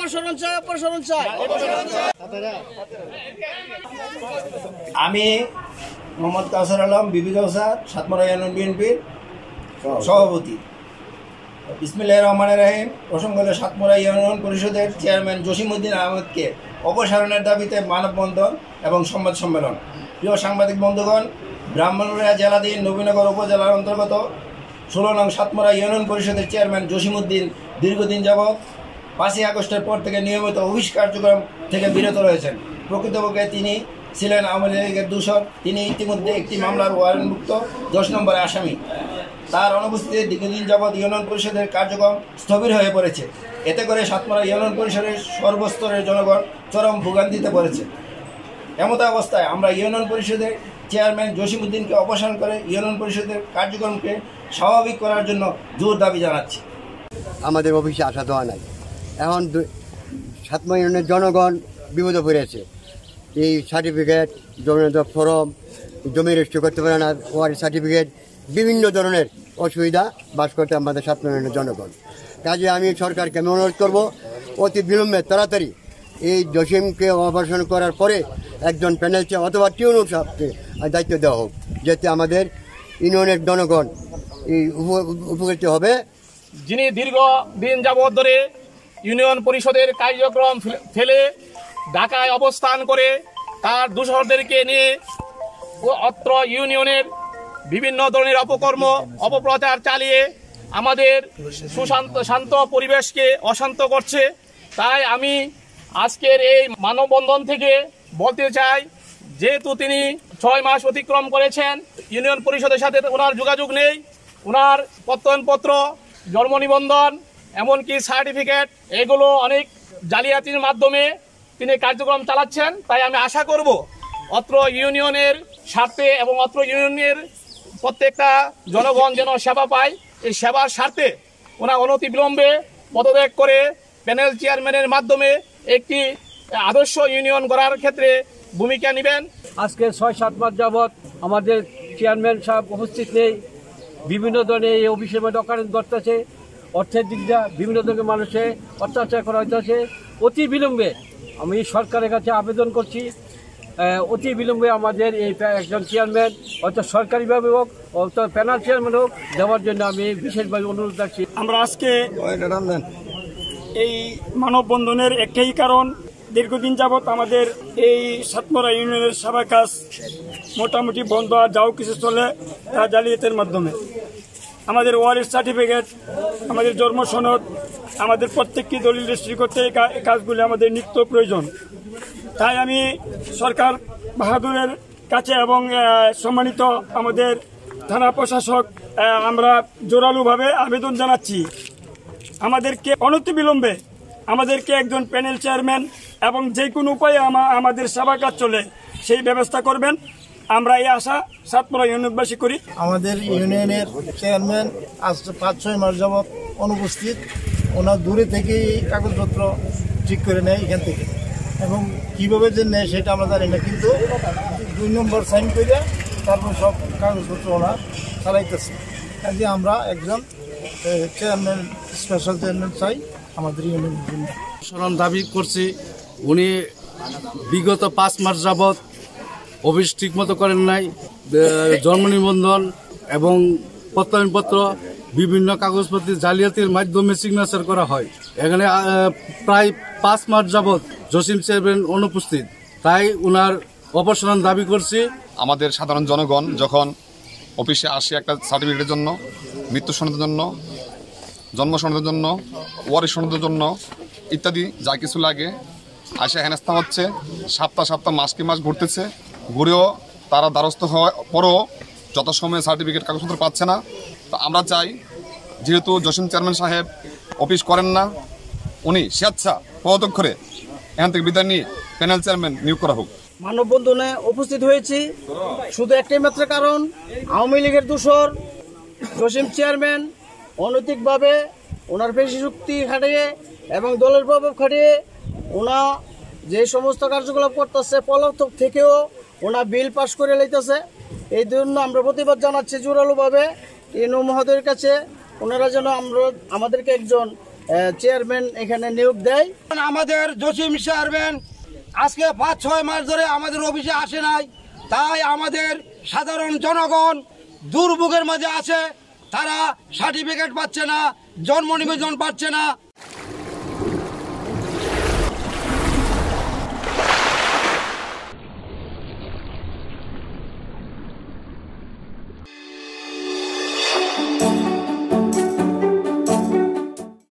অপসারণ চাই, অপসারণ চাই। আমি মোহাম্মদ কাউসার আলম, বিবি কাউসার, সাতমারা ইউনিয়ন বিএনপির সভাপতি। বিসমিল্লাহির রহমানির রহিম। প্রসঙ্গ হল সাতমারা ইউনিয়ন পরিষদের চেয়ারম্যান জসিমউদ্দিন আহমেদকে অপসারণের দাবিতে মানববন্ধন এবং সংবাদ সম্মেলন। প্রিয় সাংবাদিক বন্ধুগণ, ব্রাহ্মণবাড়িয়া জেলাধীন নবীনগর উপজেলার অন্তর্গত 16 নং সাতমারা ইউনিয়ন পরিষদের চেয়ারম্যান জসিমউদ্দিন দীর্ঘদিন যাবৎ 5ই আগস্টের পর থেকে নিয়মিত অফিস কার্যক্রম থেকে বিরত রয়েছেন। প্রকৃতপক্ষে তিনি ছিলেন আওয়ামী লীগের দূষর। তিনি ইতিমধ্যে একটি মামলার ওয়ারেন্টভুক্ত 10 নম্বরের আসামি। তার অনুপস্থিতিতে দীর্ঘদিন যাবৎ ইউনিয়ন পরিষদের কার্যক্রম স্থবির হয়ে পড়েছে। এতে করে সাতমারা ইউনিয়ন পরিষদের সর্বস্তরের জনগণ চরম ভোগান্তিতে পড়েছে। এমত অবস্থায় আমরা ইউনিয়ন পরিষদের চেয়ারম্যান জসিমউদ্দিনকে অপসারণ করে ইউনিয়ন পরিষদের কার্যক্রমকে স্বাভাবিক করার জন্য জোর দাবি জানাচ্ছি। আমাদের অফিসে আসা দেওয়া নাই। এখন সাতমারা ইউনিয়নের জনগণ বিপদে পড়েছে। এই সার্টিফিকেট, জমির ফরম, জমি রেজিস্ট্রি করতে পারে না, ওয়ারি সার্টিফিকেট, বিভিন্ন ধরনের অসুবিধা বাস করতে আমাদের সাতমারা ইউনিয়নের জনগণ। কাজে আমি সরকারকে অনুরোধ করব, অতি বিলম্বে তাড়াতাড়ি এই জসিমকে অপারেশন করার পরে একজন প্যানেল অথবা টিউনর সাহেবকে দায়িত্ব দেওয়া হোক, যাতে আমাদের ইউনিয়নের জনগণ এই উপকৃত হবে। যিনি দীর্ঘদিন যাবৎ ধরে ইউনিয়ন পরিষদের কার্যক্রম ফেলে ঢাকায় অবস্থান করে তার দূষরদেরকে নিয়ে অত্র ইউনিয়নের বিভিন্ন ধরনের অপকর্ম অপপ্রচার চালিয়ে আমাদের শান্ত পরিবেশকে অশান্ত করছে। তাই আমি আজকের এই মানববন্ধন থেকে বলতে চাই, যেহেতু তিনি 6 মাস অতিক্রম করেছেন, ইউনিয়ন পরিষদের সাথে ওনার যোগাযোগ নেই, ওনার প্রত্যয়নপত্র, জন্ম নিবন্ধন, এমনকি সার্টিফিকেট, এগুলো অনেক জালিয়াতির মাধ্যমে তিনি কার্যক্রম চালাচ্ছেন। তাই আমি আশা করব অত্র ইউনিয়নের স্বার্থে এবং অত্র ইউনিয়নের প্রত্যেকটা জনগণ যেন সেবা পায়, এই সেবার স্বার্থে ওনার অনতিবিলম্বে পদত্যাগ করে প্যানেল চেয়ারম্যানের মাধ্যমে একটি আদর্শ ইউনিয়ন গড়ার ক্ষেত্রে ভূমিকা নেবেন। আজকে 6-7 মাস যাবৎ আমাদের চেয়ারম্যান সাহেব উপস্থিত নেই। বিভিন্ন ধরনের এই অফিসের মধ্যে অকারেন্স ঘটতেছে, অর্থের দিক দিয়ে বিভিন্ন ধরনের মানুষে অত্যাচার করা হইতেছে। অতি বিলম্বে আমি সরকারের কাছে আবেদন করছি, অতি বিলম্বে আমাদের এই একজন চেয়ারম্যান হয়তো সরকারিভাবে হোক, হয়তো প্যানেল চেয়ারম্যান হোক, দেওয়ার জন্য আমি বিশেষভাবে অনুরোধ রাখছি। আমরা আজকে এই মানববন্ধনের একটাই কারণ, দীর্ঘদিন যাবৎ আমাদের এই সাতমারা ইউনিয়নের সেবা কাজ মোটামুটি বন্ধ, আর যাও কিছু চলে তা জালিয়াতের মাধ্যমে। আমাদের ওয়ারিশ সার্টিফিকেট, আমাদের জন্ম সনদ, আমাদের প্রত্যেকটি দলিল রেজিস্ট্রি করতে এই কাজগুলি আমাদের নিত্য প্রয়োজন। তাই আমি সরকার বাহাদুরের কাছে এবং সম্মানিত আমাদের থানা প্রশাসক আমরা জোরালোভাবে আবেদন জানাচ্ছি, আমাদেরকে অনতিবিলম্বে আমাদেরকে একজন প্যানেল চেয়ারম্যান এবং যে কোনো উপায়ে আমাদের সেবা কাজ চলে সেই ব্যবস্থা করবেন। আমরা এই আশা সাতমারা ইউনিয়নবাসী করি। আমাদের ইউনিয়নের চেয়ারম্যান আজ 5-6 মাস যাবৎ অনুপস্থিত। ওনার দূরে থেকেই কাগজপত্র ঠিক করে নেয় এখান থেকে, এবং কীভাবে যে নেয় সেটা আমরা জানি না, কিন্তু 2 নম্বর সাইন করে তারপর সব কাগজপত্র ওনার চালাইতেছে। কাজে আমরা একজন চেয়ারম্যান, স্পেশাল চেয়ারম্যান চাই আমাদের ইউনিয়নের জন্য। অপসারণ দাবি করছি। উনি বিগত 5 মাস যাবৎ অফিস ঠিকমতো করেন নাই। জন্ম নিবন্ধন এবং প্রত্যয়নপত্র বিভিন্ন কাগজপত্র জালিয়াতির মাধ্যমে সিগনেচার করা হয়। এখানে প্রায় 5 মাস যাবৎ জসিম চেয়ারম্যান অনুপস্থিত, তাই উনার অপসারণ দাবি করছি। আমাদের সাধারণ জনগণ যখন অফিসে আসে একটা সার্টিফিকেটের জন্য, মৃত্যু সনদের জন্য, জন্ম সনদের জন্য, ওয়ারিশ সনদের জন্য ইত্যাদি যা কিছু লাগে, আসে হেনস্থা হচ্ছে। সপ্তাহ মাস কি মাস ঘুরতেছে, ঘুরেও তারা দ্বারস্থ হওয়ার পরেও যত সময় সার্টিফিকেট কাগজপত্র পাচ্ছে না। তো আমরা চাই, যেহেতু জসিম চেয়ারম্যান সাহেব অফিস করেন না, উনি স্বেচ্ছা পদত্যাগ করে এখান থেকে বিদায় নিয়ে প্যানেল চেয়ারম্যান নিয়োগ করা হোক। মানববন্ধনে উপস্থিত হয়েছি শুধু একটাই মাত্র কারণ, আওয়ামী লীগের দূষর জসিম চেয়ারম্যান অনৈতিকভাবে ওনার পেশি শক্তি খাটিয়ে এবং দলের প্রভাব খাটিয়ে ওনা যে সমস্ত কার্যকলাপ করতেছে, পলাতক থেকেও ওনা বিল পাস করে লইতেছে। এই জন্য আমরা প্রতিবাদ জানাচ্ছি জোরালোভাবে ইউনো মহোদয়ের কাছে, ওনারা যেন আমাদেরকে একজন চেয়ারম্যান এখানে নিয়োগ দেয়। আমাদের জসিম চেয়ারম্যান আজকে 5-6 মাস ধরে আমাদের অফিসে আসে নাই, তাই আমাদের সাধারণ জনগণ দুর্ভোগের মাঝে আছে। তারা সার্টিফিকেট পাচ্ছে না, জন্ম নিবন্ধন পাচ্ছে না।